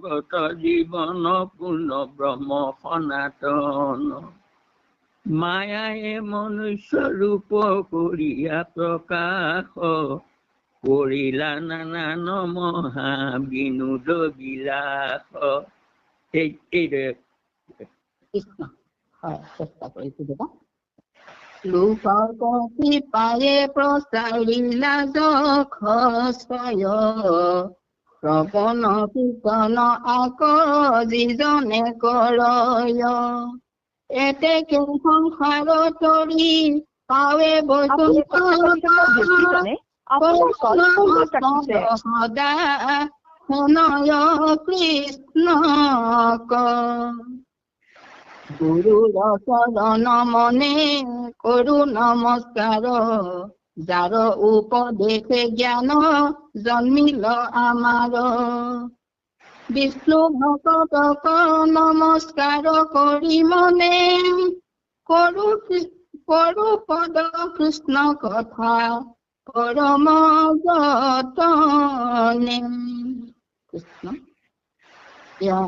জগত জীৱন পূৰ্ণ ব্ৰহ্ম সনাতন মায়ায়ে মনুষ্য ৰূপ কৰিয়া প্ৰকাশ কৰিলা নানান মহা বিনোদ বিলাস এইদৰে কৃষ্ণ হয় চেষ্টা কৰিছো দাদা লোকৰ কৃপায়ে প্ৰচাৰিলা যশস্বয় শ্ৰৱণ কীৰ্তন আক যিজনে কৰয় এতেকে সংসাৰ তৰি পাৱে বৈকুণ্ঠ সদা শুনয় কৃষ্ণক গুৰুৰ চৰণ মনে কৰো নমস্কাৰ যাৰ উপদেশে জ্ঞান জন্মিল আমাৰ বিষ্ণু ভকতক নমস্কাৰ কৰি মনে কৰো পদ কৃষ্ণ কথা পৰম যতনে কৃষ্ণ এয়া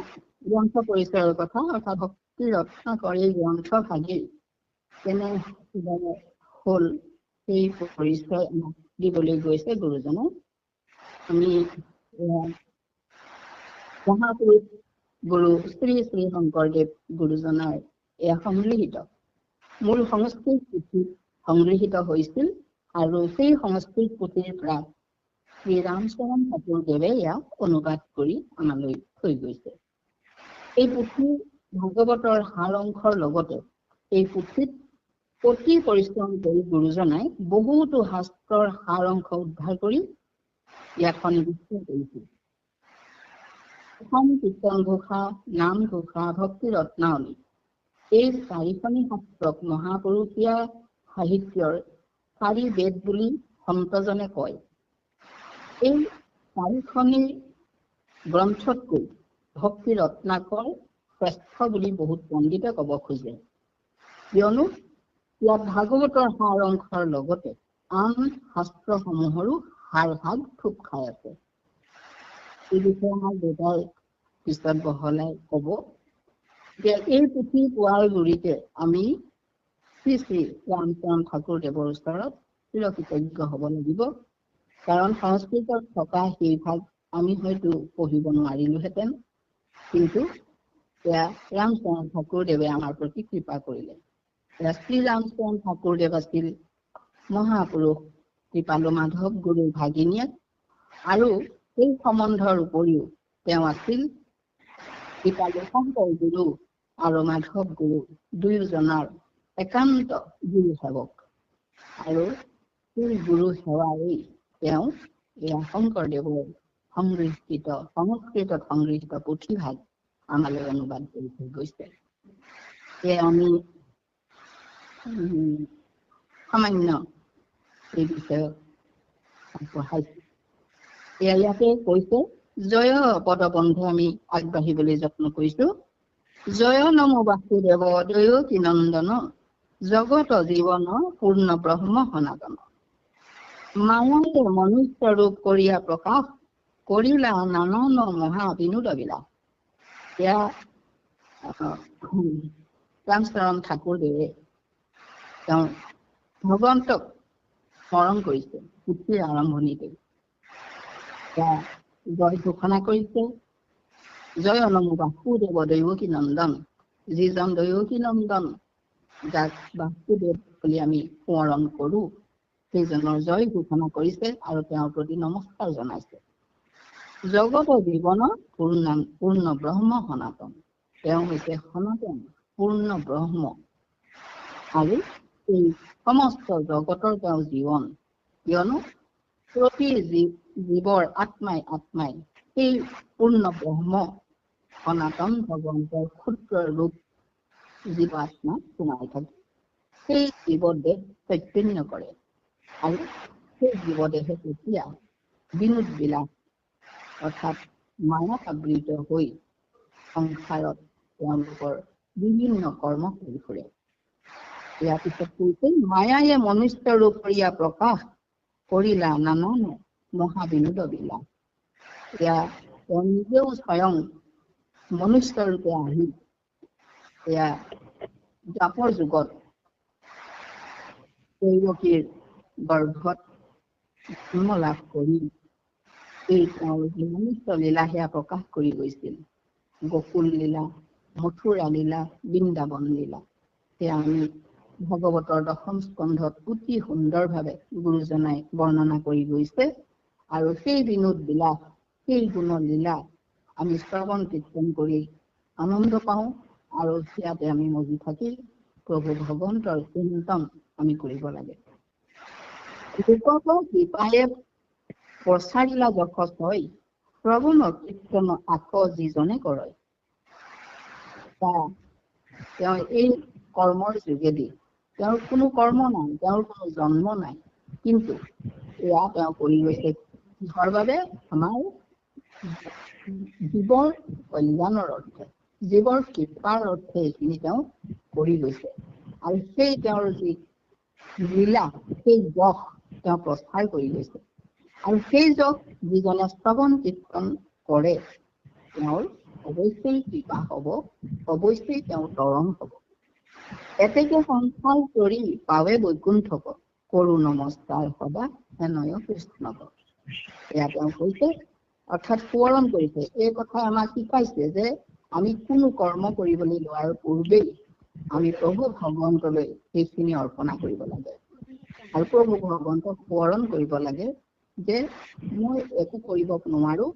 গ্ৰন্থ পৰিচয়ৰ কথা অৰ্থাৎ ভক্তি ৰত্নাকৰ এই গ্ৰন্থ ভাগি কেনে হল সেই পৰিচয় দিবলৈ গৈছে গুৰুজনে আমি মহাপুৰুষ গুৰু শ্ৰী শ্ৰী শংকৰদেৱ গুৰুজনাৰ এয়া সংগৃহীত মূল সংস্কৃত পুথিত সংগৃহীত হৈছিল আৰু সেই সংস্কৃত পুথিৰ পৰা শ্ৰী ৰামচৰণ ঠাকুৰদেৱে ইয়াক অনুবাদ কৰি আমালৈ থৈ গৈছে এই পুথি ভাগৱতৰ সাৰ অংশৰ লগতে এই পুথিত অতি পৰিশ্ৰম কৰি গুৰুজনাই বহুতো শাস্ত্ৰৰ সাৰ অংশ উদ্ধাৰ কৰি ইয়াক সন্নিৱিষ্ট কৰিছিল অসম কীৰ্তন ঘোষা নাম ঘোষা ভক্তি ৰত্নাৱলী এই চাৰিখনি শাস্ত্ৰক মহাপুৰুষীয়া সাহিত্যৰ চাৰি বেদ বুলি সন্তজনে কয় এই চাৰিখনি গ্ৰন্থতকৈ ভক্তি ৰত্নাকৰ শ্ৰেষ্ঠ বুলি বহুত পণ্ডিতে ক'ব খোজে কিয়নো ইয়াত ভাগৱতৰ সাৰ অংশৰ লগতে আন শাস্ত্ৰসমূহৰো সাৰ ভাগ থুপ খাই আছে এই বিষয়ে আমাৰ দেউতাই পিছত বহলাই ক'ব যে এই পুথি পোৱাৰ গুৰিতে আমি শ্ৰী শ্ৰী ৰামচৰণ ঠাকুৰদেৱৰ ওচৰত চিৰকৃতজ্ঞ হ'ব লাগিব কাৰণ সংস্কৃতত থকা সেই ভাগ আমি হয়তো পঢ়িব নোৱাৰিলোহেঁতেন কিন্তু এয়া ৰামচৰণ ঠাকুৰদেৱে আমাৰ প্ৰতি কৃপা কৰিলে শ্ৰী ৰামচৰণ ঠাকুৰদেৱ আছিল মহাপুৰুষ কৃপালু মাধৱ গুৰুৰ ভাগিনীয়েক আৰু এই সম্বন্ধৰ উপৰিও তেওঁ আছিল কৃপালু শংকৰ গুৰু আৰু মাধৱ গুৰু দুয়োজনৰ একান্ত গুৰু সেৱক আৰু সেই গুৰু সেৱাৰেই তেওঁ এয়া শংকৰদেৱৰ সংগৃহীত সংস্কৃতত সংগৃহীত পুথিভাগ আমালৈ অনুবাদ কৰি থৈ গৈছে সেয়ে আমি সামান্য এই বিষয়ে পঢ়াইছো ইয়াতে কৈছে জয় পদবন্ধে আমি আগবাঢ়িবলৈ যত্ন কৰিছো জয় নমো বাসুদেৱ দয়কী নন্দন জগত জীৱন পূৰ্ণ ব্ৰহ্ম সনাতন মায়ায়ে মনুষ্য ৰূপ কৰিয়া প্ৰকাশ কৰিলা নানান মহা বিনোদ বিলাস এয়া ৰামচৰণ ঠাকুৰদেৱে তেওঁ ভগৱন্তক স্মৰণ কৰিছে পুথিৰ আৰম্ভণিতে জয় ঘোষণা কৰিছে জয় নমো বাসুদেৱ দৈৱকী নন্দন যিজন দৈৱকী নন্দন যাক বাসুদেৱ বুলি আমি স্মৰণ কৰো সেইজনৰ জয় ঘোষণা কৰিছে আৰু তেওঁৰ প্ৰতি নমস্কাৰ জনাইছে জগত জীৱন পূৰ্ণ ব্ৰহ্ম সনাতন তেওঁ হৈছে সনাতন পূৰ্ণ ব্ৰহ্ম আৰু এই সমস্ত জগতৰ তেওঁ জীৱন কিয়নো প্ৰতি জীৱৰ আত্মাই আত্মাই সেই পূৰ্ণ ব্ৰহ্ম সনাতন ভগৱন্তৰ ক্ষুদ্ৰ ৰূপ জীৱ আত্মা সোমাই থাকে সেই জীৱদেহ চৈতন্য কৰে আৰু সেই জীৱদেহে তেতিয়া বিনোদ বিলাস অৰ্থাৎ মায়া আবৃত হৈ সংসাৰত তেওঁলোকৰ বিভিন্ন কৰ্ম কৰি ফুৰে ইয়াৰ পিছত কৈছে মায়ায়ে মনুষ্য ৰূপ কৰিয়া প্ৰকাশ কৰিলা নানান মহাবিনোদ বিলাস এয়া তেওঁ নিজেও স্বয়ং মনুষ্য ৰূপে আহি এয়া দ্বাপৰ যুগত দৈৱকীৰ গৰ্ভত জন্ম লাভ কৰি এই তেওঁৰ মনুষ্য লীলা সেয়া প্ৰকাশ কৰি গৈছিল। গোকুল লীলা, মথুৰা লীলা, বৃন্দাবন লীলা সেয়া আমি ভাগৱতৰ 10ম স্কন্ধত অতি সুন্দৰভাৱে গুৰুজনাই বৰ্ণনা কৰি গৈছে। আৰু সেই বিনোদ বিলাস, সেই গুণ লীলা আমি শ্ৰৱণ কীৰ্তন কৰি আনন্দ পাওঁ আৰু সেয়াতে আমি মজি থাকি প্ৰভু ভগৱন্তৰ চিন্তন আমি কৰিব লাগে। লোকক কৃপায়ে প্ৰচাৰিলা যশ হয়, শ্ৰৱণ কীৰ্তন আকৌ যিজনে কৰে। তেওঁ এই কৰ্মৰ যোগেদি, তেওঁৰ কোনো কৰ্ম নাই, তেওঁৰ কোনো জন্ম নাই, কিন্তু এয়া তেওঁ কৰি গৈছে কিহৰ বাবে? আমাৰ জীৱৰ কল্যাণৰ অৰ্থে, জীৱৰ কৃপাৰ অৰ্থে এইখিনি তেওঁ কৰি গৈছে। আৰু সেই তেওঁৰ যি লীলা, সেই যশ তেওঁ প্ৰচাৰ কৰি গৈছে। আৰু সেই যশ যিজনে শ্ৰৱণ কীৰ্তন কৰে তেওঁৰ অৱশ্যেই কৃপা হ'ব, অৱশ্যেই তেওঁৰ তৰণ হ'ব। এতেকে সংসাৰ কৰি পাৱে বৈকুণ্ঠক, কৰো নমস্কাৰ সদা হেনয় কৃষ্ণক। এয়া তেওঁ কৈছে, অৰ্থাৎ সোঁৱৰণ কৰিছে। এই কথাই আমাক শিকাইছে যে আমি কোনো কৰ্ম কৰিবলৈ লোৱাৰ পূৰ্বেই আমি প্ৰভু ভগৱন্তলৈ সেইখিনি অৰ্পণা কৰিব লাগে। আৰু প্ৰভু ভগৱন্তক সোঁৱৰণ কৰিব লাগে যে মই একো কৰিব নোৱাৰো,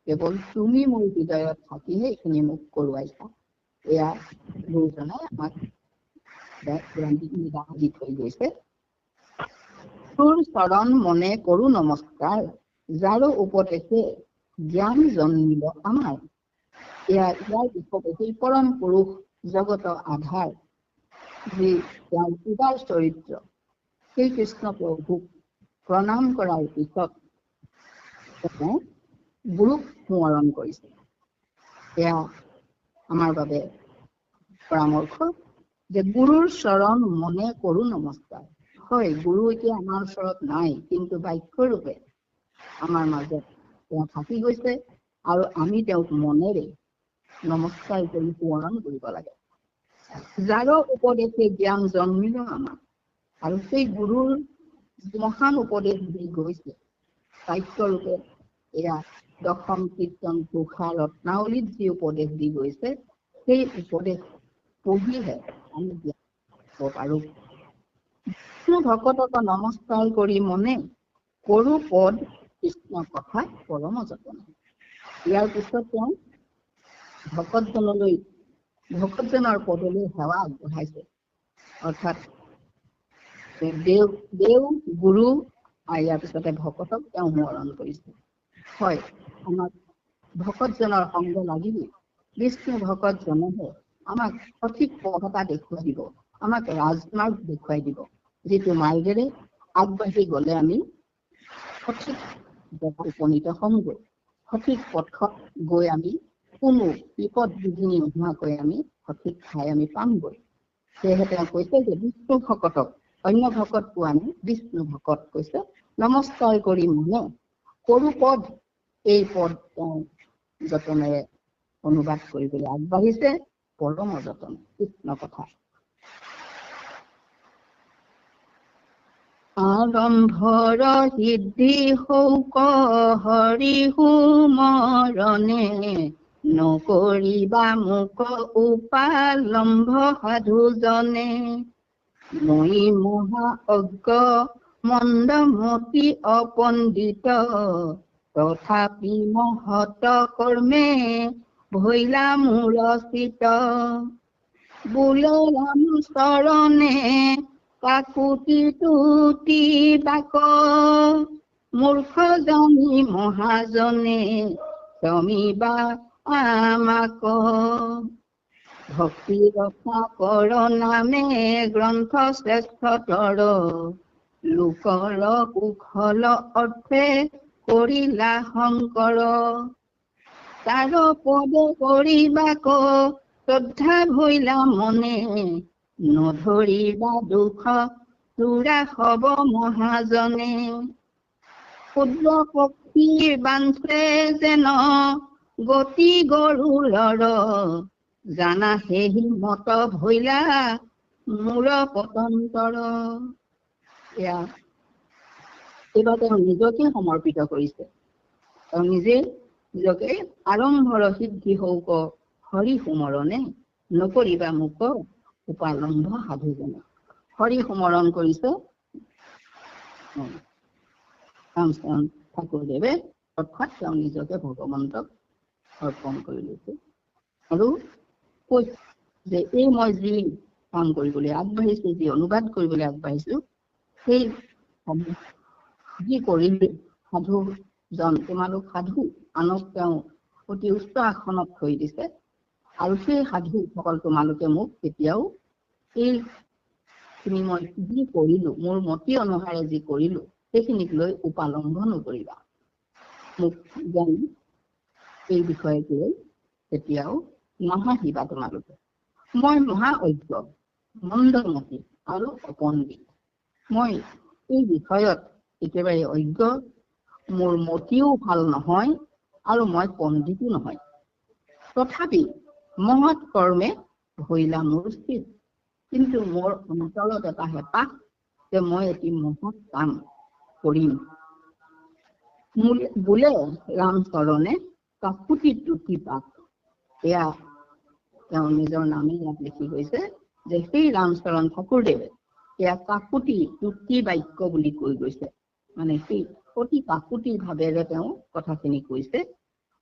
কেৱল তুমি মোৰ হৃদয়ত থাকিহে এইখিনি মোক কৰোৱাইছা। এয়া গুৰুজনাই আমাক দি থৈ গৈছে। তোৰ চৰণ মনে কৰো নমস্কাৰ, যাৰো উপদেশে জ্ঞান জন্মিব আমাৰ। ইয়াৰ পিছতে সেই পৰম পুৰুষ জগত আধাৰ যি তেওঁৰ উদাৰ চৰিত্ৰ, সেই কৃষ্ণ প্ৰভুক প্ৰণাম কৰাৰ পিছত তেওঁ গুৰুক সোঁৱৰণ কৰিছে। এয়া আমাৰ বাবে পৰামৰ্শ যে গুৰুৰ চৰণ মনে কৰো নমস্কাৰ। হয়, গুৰু এতিয়া আমাৰ ওচৰত নাই, কিন্তু বাক্যৰূপে আমাৰ মাজত তেওঁ থাকি গৈছে আৰু আমি তেওঁক মনেৰে নমস্কাৰ কৰি সোঁৱৰণ কৰিব লাগে। যাৰ উপদেশে জ্ঞান জন্মিল আমাৰ, আৰু সেই গুৰুৰ মহান উপদেশ দি গৈছে বাক্যৰূপে, এয়া 10ম কীৰ্তন ঘোষা ৰত্নাৱলীত যি উপদেশ দি গৈছে, সেই উপদেশ পঢ়িহে আমি জ্ঞান পাব পাৰো। ভকতক নমস্কাৰ কৰি মনে কৰো পদ কৃষ্ণ কথা পৰম যতনে। ইয়াৰ পিছত তেওঁ ভকতজনলৈ, ভকতজনৰ পদলৈ সেৱা আগবঢ়াইছে। অৰ্থাৎ দেৱ গুৰু আৰু ইয়াৰ পিছতে ভকতক তেওঁ সোঁৱৰণ কৰিছে। হয়, আমাক ভকতজনৰ সংগ লাগিবই। বিষ্ণু ভকতজনেহে আমাক সঠিক পথ এটা দেখুৱাই দিব, আমাক ৰাজমাৰ্গ দেখুৱাই দিব, যিটো মাৰ্গেৰে আগবাঢ়ি গলে আমি সঠিক জেগাত উপনীত হ'মগৈ। সঠিক পথত গৈ আমি কোনো বিপদ বিঘিনি নোহোৱাকৈ আমি সঠিক ঠাই আমি পামগৈ। সেয়েহে তেওঁ কৈছে যে বিষ্ণু ভকতক, অন্য ভকত পোৱা নাই, বিষ্ণু ভকত কৈছে নমস্কাৰ কৰি মনে কৰো পদ। এই পদ তেওঁ যতনেৰে অনুবাদ কৰিবলৈ আগবাঢ়িছে, পৰম যতন কৃষ্ণ কথা। আৰম্ভৰ সিদ্ধি হৌক হৰি সুমৰণে, নকৰিবা মোক উপালম্ভ সাধুজনে। মই মহা অজ্ঞ মন্দমতি অপণ্ডিত, তথাপি মহত কৰ্মে ভৈলা মোৰ চিত। বোলৰাম চৰণে কাকুতি তুতি বাক, মূৰ্খ জানি মহাজনে চমিবা আমাক। ভক্তি ৰক্ষা কৰ নামে গ্ৰন্থ শ্ৰেষ্ঠতৰ, লোকৰ কুশল অৰ্থে কৰিলা শংকৰ। তাৰ পদে কৰিবাক শ্ৰদ্ধা ভৈলা মনে, নধৰিবা দুখ চূড়া হব মহাজনে। ক্ষুদ্ৰ পক্ষীৰ বাঞ্চে যেন গতি গৰুলৰ জানা সেই মত ভৈলা মূৰ পতন্তৰ। এয়া এইবাৰ তেওঁ নিজকে সমৰ্পিত কৰিছে। তেওঁ নিজে নিজকে আৰম্ভৰ সিদ্ধি হৌক হৰি সুমৰণে নকৰিবা মোক উপালম্ভ সাধুজনে। হৰি সুমৰণ কৰিছে ৰামচৰণ ঠাকুৰদেৱে, অৰ্থাৎ তেওঁ নিজকে ভগৱন্তক অৰ্পণ কৰি লৈছে আৰু কৈছে যে এই মই যি কাম কৰিবলৈ আগবাঢ়িছো, যি অনুবাদ কৰিবলৈ আগবাঢ়িছো, সেই যি কৰিলে সাধুজন, তোমালোক সাধু, আনক তেওঁ অতি উচ্চ আসনত থৈ দিছে আৰু সেই সাধুসকল তোমালোকে মোক কেতিয়াও এইখিনি মই যি কৰিলো, মোৰ মতি অনুসাৰে যি কৰিলো, সেইখিনিক লৈ উপালম্ব নকৰিবা। মোক যেন এই বিষয়ক লৈ কেতিয়াও নাহাঁহিবা তোমালোকে। মই মহা অজ্ঞ, মন্দমতি আৰু অপণ্ডিত। মই এই বিষয়ত একেবাৰে অজ্ঞ, মোৰ মতিও ভাল নহয় আৰু মই পণ্ডিতো নহয়। তথাপি মহৎ কৰ্মে ভৈলা মোৰ স্থিৰ। কিন্তু মোৰ অন্তৰত এটা হেঁপাহ যে মই এটি মহৎ কাম কৰিম। বোলে ৰামচৰণে কাকুতি টুকি পাত। এয়া তেওঁ নিজৰ নামে ইয়াত লিখি গৈছে যে সেই ৰামচৰণ ঠাকুৰদেৱে এয়া কাকুতি টুকি বাক্য বুলি কৈ গৈছে। মানে সেই অতি কাকুতি ভাৱেৰে তেওঁ কথাখিনি কৈছে।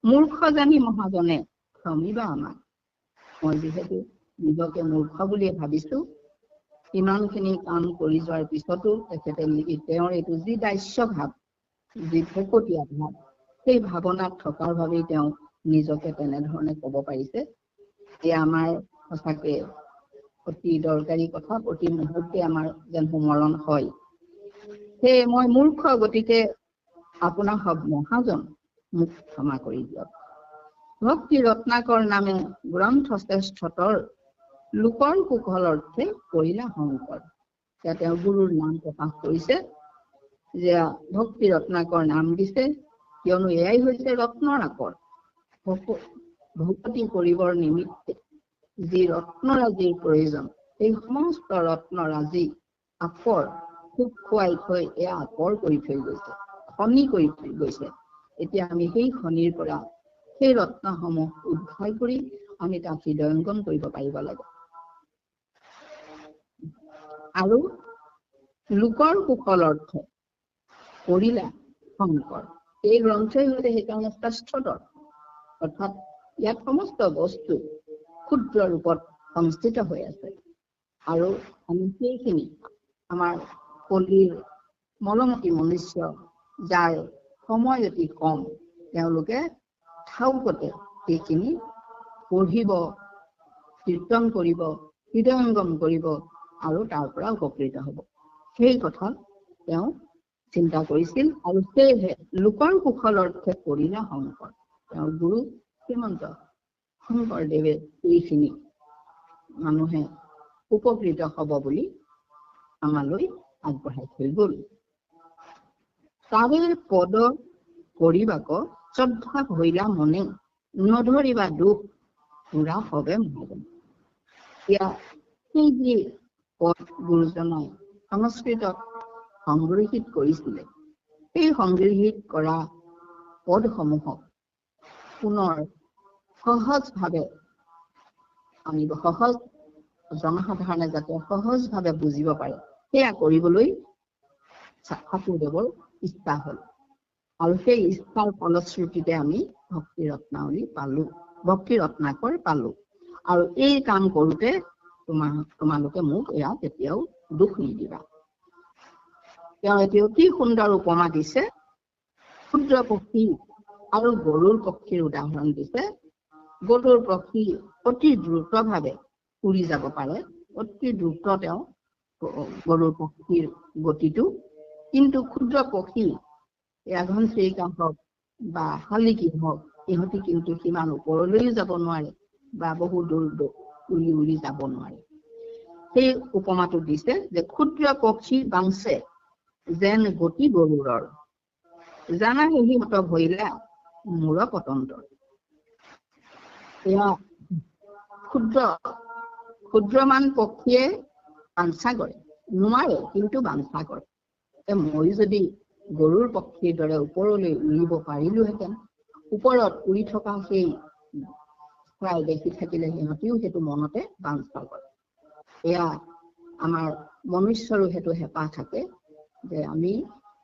মূৰ্খ জানি মহাজনে ক্ষমিবা আমাক। মই যিহেতু নিজকে মূৰ্খ বুলিয়ে ভাবিছো, ইমানখিনি কাম কৰি যোৱাৰ পিছতো তেখেতে তেওঁৰ এইটো যি দাস্য ভাৱ, যি ভকতীয়া ভাৱ, সেই ভাৱনাত থকাৰ বাবেই তেওঁ নিজকে তেনেধৰণে ক'ব পাৰিছে। এয়া আমাৰ সঁচাকে অতি দৰকাৰী কথা, প্ৰতি মুহূৰ্তে আমাৰ যেন সোমৰণ হয়। সেয়ে মই মূৰ্খ, গতিকে আপোনাৰ সব মহাজন মোক ক্ষমা কৰি দিয়ক। ভক্তি ৰত্নাকৰ নামে গ্ৰন্থ শ্ৰেষ্ঠতৰ লোকৰ কুশল অৰ্থে কৰিলা শংকৰ। এতিয়া তেওঁ গুৰুৰ নাম প্ৰকাশ কৰিছে, যে ভক্তি ৰত্নাকৰ নাম দিছে, কিয়নো এয়াই হৈছে ৰত্নৰ আকৰ। ভকতি কৰিবৰ নিমিত্তে যি ৰত্নৰাজিৰ প্ৰয়োজন, সেই সমস্ত ৰত্নৰাজি আকৰ খুব খুৱাই থৈ এয়া আকৰ কৰি থৈ গৈছে, খনি কৰি থৈ গৈছে। এতিয়া আমি সেই খনিৰ পৰা সেই ৰত্নসমূহ উদ্ধাৰ কৰি আমি তাক হৃদয়ংগম কৰিব পাৰিব লাগে। আৰু লোকৰ কুশল অৰ্থে কৰিলা শংকৰ। এই গ্ৰন্থই হৈছে সেইকাৰণে শ্ৰেষ্ঠতৰ, অৰ্থাৎ ইয়াত সমস্ত বস্তু ক্ষুদ্ৰ ৰূপত সংস্থিত হৈ আছে আৰু আমি সেইখিনি আমাৰ কলিৰ মলমতি মনুষ্য, যাৰ সময় অতি কম, তেওঁলোকে ঠাউকতে সেইখিনি পঢ়িব, কীৰ্তন কৰিব, হৃদয়ংগম কৰিব আৰু তাৰ পৰা উপকৃত হ'ব। সেই কথা তেওঁ চিন্তা কৰিছিল আৰু সেয়েহে লোকৰ কুশল অৰ্থে কৰিলা শংকৰ। তেওঁৰ গুৰু শ্ৰীমন্ত শংকৰদেৱে এইখিনি মানুহে উপকৃত হ'ব বুলি আমালৈ আগবঢ়াই থৈ গ'ল। তাৰে পদ কৰিবাক শ্ৰদ্ধা ভৈলা মনে নধৰিবা দুখ পুৰা হবে মহাজন। এতিয়া সেই যি পদ গুৰুজনাই সংস্কৃতত সংগৃহীত কৰিছিলে, সেই সংগৃহীত কৰা পদসমূহক পুনৰ সহজভাৱে আনিব, সহজ জনসাধাৰণে যাতে সহজভাৱে বুজিব পাৰে, সেয়া কৰিবলৈ ঠাকুৰদেৱৰ ইচ্ছা হ'ল। আৰু সেই ইচ্ছাৰ ফলশ্ৰুতিতে আমি ভক্তি ৰত্নাৱলী পালো, ভক্তি ৰত্নাকৰ পালো। আৰু এই কাম কৰোঁতে তোমালোকে মোক এয়া কেতিয়াও দুখ নিদিবা। তেওঁ এটি অতি সুন্দৰ উপমা দিছে, ক্ষুদ্ৰ পক্ষী আৰু গৰুৰ পক্ষীৰ উদাহৰণ দিছে। গৰুৰ পক্ষী অতি দ্ৰুতভাৱে উৰি যাব পাৰে, অতি দ্ৰুত তেওঁ গৰুৰ পক্ষীৰ গতিটো, কিন্তু ক্ষুদ্ৰ পক্ষী ঘনচিৰিকা হওক বা শালিকী হওক, ইহঁতি কিন্তু সিমান ওপৰলৈও যাব নোৱাৰে বা বহু দূৰ উৰি উৰি যাব নোৱাৰে। সেই উপমাটো দিছে যে ক্ষুদ্ৰ পক্ষী বাংছে যেন গতি গৰুৰৰ, জানা সেই মত ভৈলা মূৰ পতন্তৰ। এয়া ক্ষুদ্ৰমান পক্ষীয়ে বাঞ্ছা কৰে, নোৱাৰে কিন্তু বাঞ্ছা কৰে। মই যদি গৰুৰ পক্ষীৰ দৰে ওপৰলৈ উৰিব পাৰিলোহেঁতেন, ওপৰত উৰি থকা সেই প্ৰায় দেখি থাকিলে সিহঁতিও সেইটো মনতে বাঞ্ছা কৰে। এয়া আমাৰ মনুষ্যৰো সেইটো হেঁপাহ থাকে যে আমি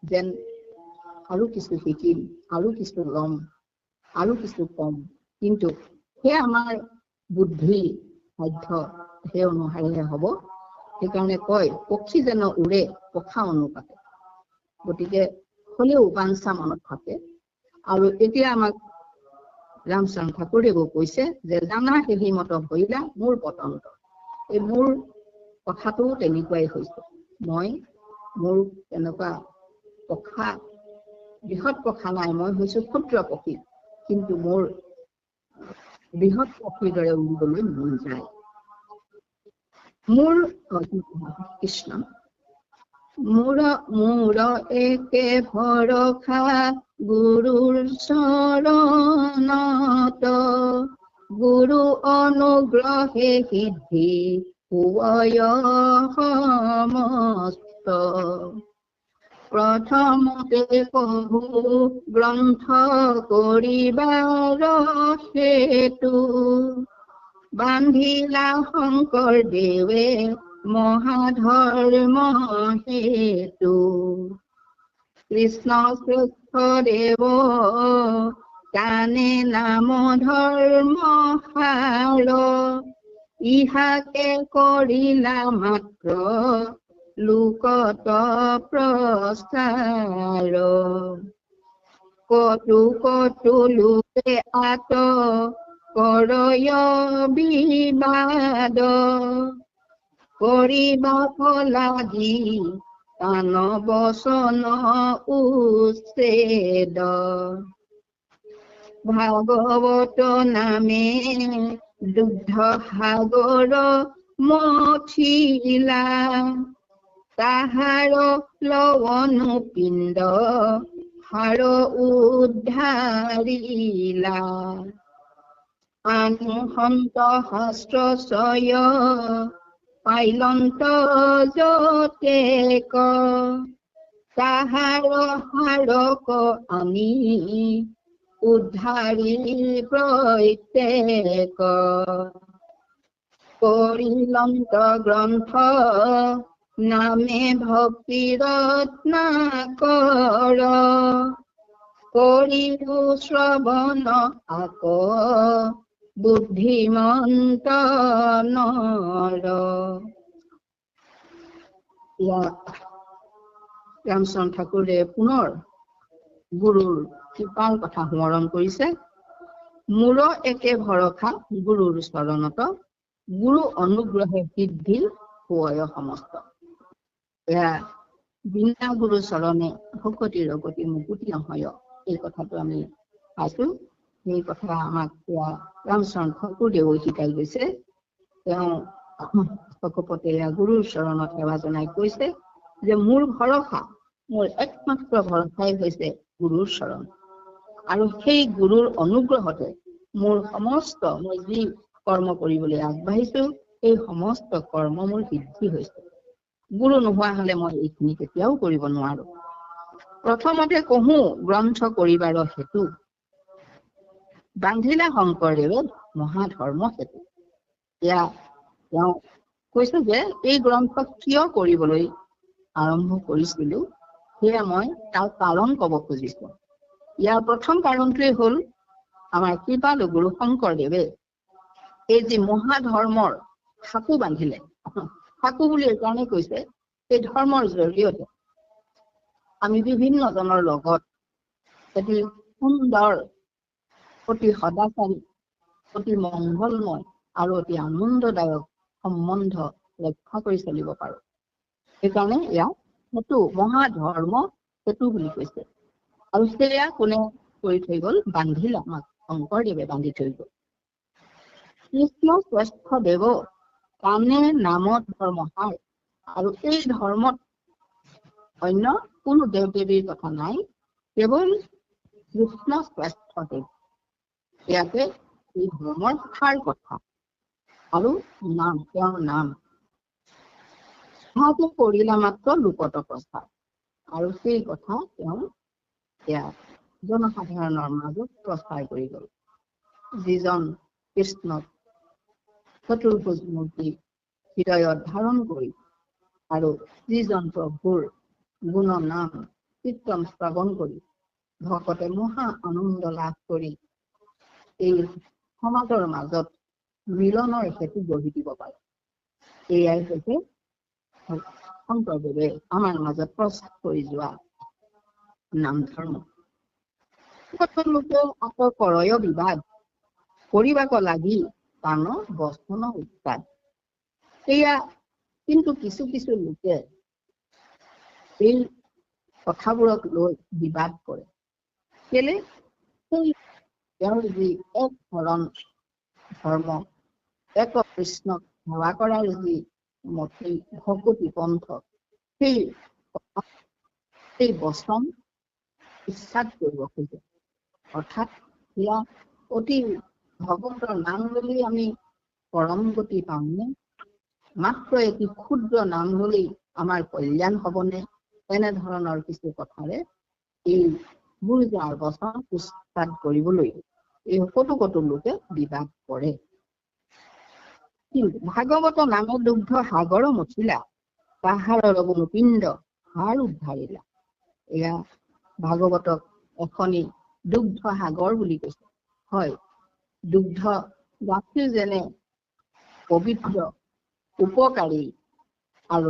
যেন আৰু কিছু শিকিম, আৰু কিছু ল'ম, আৰু কিছু কম, কিন্তু সেই আমাৰ বুদ্ধি সাধ্য সেই অনুসাৰেহে হ'ব। সেইকাৰণে কয় পক্ষী যেন উৰে পখা অনুপাতে। গতিকে হ'লেও বাঞ্ছা মনত থাকে। আৰু এতিয়া আমাক ৰামচৰণ ঠাকুৰেও কৈছে যে জানা সেই মত ভৈলা মোৰ পতন্ত। এই মোৰ কথাটোও তেনেকুৱাই হৈছে। মই মোৰ তেনেকুৱা পখা বৃহৎ পখা নাই, মই হৈছো ক্ষুদ্ৰ পক্ষী, কিন্তু মোৰ বৃহৎ পক্ষীৰ দৰে উৰিবলৈ মন যায়। মোৰ কৃষ্ণ মোৰ একে ভৰসা গুৰুৰ চৰণত, গুৰু অনুগ্ৰহে সিদ্ধি হুয় সমস্ত। প্ৰথমতে কহু গ্ৰন্থ কৰিবাৰ হেতু, বান্ধিলা শংকৰদেৱে মহাধৰ্ম হেতু। কৃষ্ণ শ্ৰেষ্ঠ দেৱ কানে নাম ধৰ্ম সাৰ, ইহাকে কৰিলা মাত্ৰ লোকত প্ৰচাৰ। কটু কটু লোকে আত কৰয় বিবাদ, কৰিবা ফলাদি কান বচন উচ্ছেদ। ভাগৱত নামে দুগ্ধ সাগৰ মথিলা, তাহাৰ লৱণু পিণ্ড হাড় উদ্ধাৰিলা। আনুসন্ত শাস্ত্ৰ চয় পাইলন্ত যতেক, তাহাৰ হাড়ক আনি উদ্ধাৰি প্ৰত্যেক। কৰিলন্ত গ্ৰন্থ নামে ভক্তি ৰত্নাকৰ, কৰিলো শ্ৰৱণ আক বুদ্ধিমন্ত নৰ। ৰামচৰণ ঠাকুৰে পুনৰ গুৰুৰ কৃপাৰ কথা স্মৰণ কৰিছে। মোৰ একে ভৰসা গুৰুৰ চৰণত, গুৰু অনুগ্ৰহে সিদ্ধি হুয় সমস্ত। এয়া বিনা গুৰু চৰণে ভকতি ৰগতি মুকুতি নহয়, এই কথাটো আমি পাইছো। সেই কথা আমাক ৰামচৰণ ঠাকুৰেও শিকাই গৈছে। তেওঁ শকপতেয়া গুৰুৰ চৰণত সেৱা জনাই কৈছে যে মোৰ ভৰসা, মোৰ একমাত্ৰ ভৰসাই হৈছে গুৰুৰ চৰণ। আৰু সেই গুৰুৰ অনুগ্ৰহতে মোৰ সমস্ত মই যি কৰ্ম কৰিবলৈ আগবাঢ়িছো, এই সমস্ত কৰ্ম মোৰ সিদ্ধি হৈছে। গুৰু নোহোৱা হলে মই এইখিনি কেতিয়াও কৰিব নোৱাৰো। প্ৰথমতে কহো গ্ৰন্থ কৰিবাৰ হেতু, বান্ধিলা শংকৰদেৱে মহাধৰ্ম হেতু। এয়া তেওঁ কৈছে যে এই গ্ৰন্থ কিয় কৰিবলৈ আৰম্ভ কৰিছিলো, সেয়া মই তাৰ কাৰণ কব খুজিছো। ইয়াৰ প্ৰথম কাৰণটোৱে হল আমাৰ কৃপালু গুৰু শংকৰদেৱে এই যি মহাধৰ্মৰ সাঁকো বান্ধিলে। সাঁকো বুলি এইকাৰণে কৈছে, এই ধৰ্মৰ জৰিয়তে আমি বিভিন্ন জনৰ লগত এটি সুন্দৰ, অতি সদাচাৰী, অতি মংগলময় আৰু অতি আনন্দদায়ক সম্বন্ধ ৰক্ষা কৰি চলিব পাৰো। সেইকাৰণে ইয়াক সেইটো মহাধৰ্ম সেইটো বুলি কৈছে। আৰু সেয়া কোনে কৰি থৈ গল, বান্ধিলে, আমাক শংকৰদেৱে বান্ধি থৈ গল। কৃষ্ণ শ্ৰেষ্ঠ দেৱ কানে নামত ধৰ্মসাৰ। আৰু এই ধৰ্মত অন্য কোনো দেৱ দেৱীৰ কথা নাই, কেৱল কৃষ্ণ শ্ৰেষ্ঠ দেৱ। ইয়াকে এই ধৰ্মৰ সাৰ কথা আৰু নাম, তেওঁৰ নাম সিহঁতে কৰিলা মাত্ৰ লোকত প্ৰচাৰ, আৰু সেই কথা তেওঁ জনসাধাৰণৰ মাজত প্ৰচাৰ কৰি গল। যিজন কৃষ্ণক চতুৰ্ভুজ মূৰ্তি হৃদয়ত ধাৰণ কৰি আৰু যিজন প্ৰভুৰ গুণ নাম কীৰ্তন শ্ৰৱণ কৰি ভকতে মহা আনন্দ লাভ কৰি এই সমাজৰ মাজত মিলনৰ হেতু গঢ়ি দিব পাৰে। এয়াই হৈছে শংকৰদেৱে আমাৰ মাজত প্ৰচাৰ কৰি যোৱা নাম ধৰ্ম। লোকে আকৌ কৰয় বিবাদ কৰিবাক লাগি টান বচন উৎপাদ। এয়া কিন্তু কিছু কিছু লোকে এই কথাবোৰক লৈ বিবাদ কৰে। কেলে? তেওঁৰ যি এক শৰণ ধৰ্ম, এক কৃষ্ণক সেৱা কৰাৰ যি মতি ভকতি পন্থ, সেই বচন উচ্চাদ কৰিব খোজে। অৰ্থাৎ সেয়া অতি ভগৱন্তৰ নাম বুলি আমি পৰম গতি পামনে? মাত্ৰ এটি ক্ষুদ্ৰ নাম বুলি আমাৰ কল্যাণ হবনে? এনেধৰণৰ কিছু কথাৰে এই বুৰজাৰ বচন উচ্চাদ কৰিবলৈ এই কতো কতো লোকে বিবাদ কৰে। কিন্তু ভাগৱত নামে দুগ্ধ সাগৰ মথিলা, পাহাৰৰ পিণ্ড হাৰ উদ্ধাৰিলা। এয়া ভাগৱতক এখনি দুগ্ধ সাগৰ বুলি কৈছে। হয়, দুগ্ধ গাখীৰ যেনে পবিত্ৰ, উপকাৰী আৰু